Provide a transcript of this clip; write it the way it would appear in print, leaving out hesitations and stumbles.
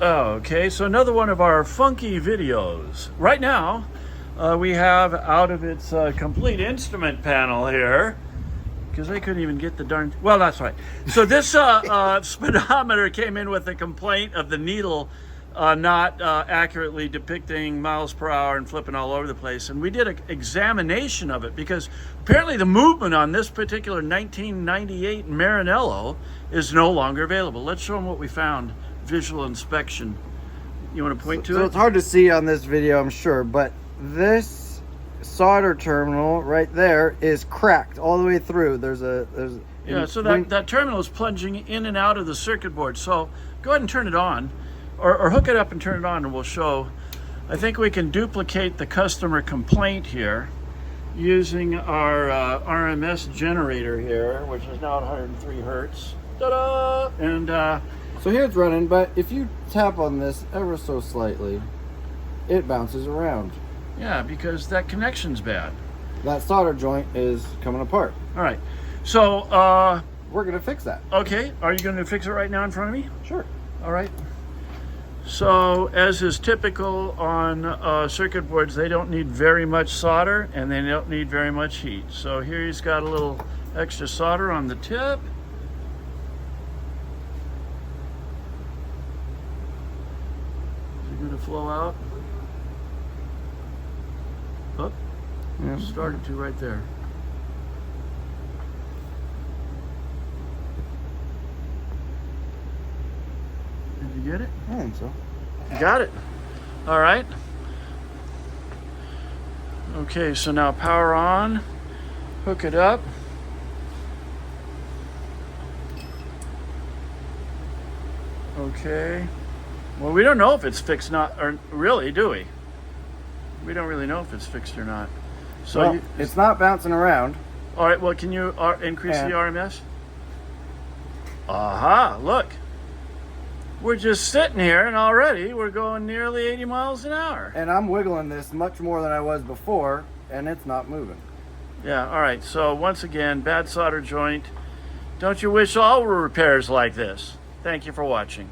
Okay, so another one of our funky videos. Right now, we have out of its complete instrument panel here, because they couldn't even get the darn... Well, that's right. So this speedometer came in with a complaint of the needle not accurately depicting miles per hour and flipping all over the place. And we did an examination of it because apparently the movement on this particular 1998 Maranello is no longer available. Let's show them what we found. Visual inspection. You want to point to it? So it's hard to see on this video, I'm sure, but this solder terminal right there is cracked all the way through. Yeah, so that terminal is plunging in and out of the circuit board. So go ahead and turn it on, or hook it up and turn it on, and we'll show. I think we can duplicate the customer complaint here using our RMS generator here, which is now at 103 hertz. Ta-da! And so here it's running, but if you tap on this ever so slightly, it bounces around. Yeah, because that connection's bad. That solder joint is coming apart. All right, so we're gonna fix that. Okay, are you going to fix it right now in front of me? Sure. All right. So as is typical on circuit boards, they don't need very much solder and they don't need very much heat. So here he's got a little extra solder on the tip. Going to flow out. Oh, yeah. Started to right there. Did you get it? I think so. You got it. All right. Okay, so now power on. Hook it up. Okay. Well, we don't know if it's fixed, or really, do we? We don't really know if it's fixed or not. So well, it's not bouncing around. All right. Well, can you increase the RMS? Aha! Look, we're just sitting here, and already we're going nearly 80 miles an hour. And I'm wiggling this much more than I was before, and it's not moving. Yeah. All right. So once again, bad solder joint. Don't you wish all were repairs like this? Thank you for watching.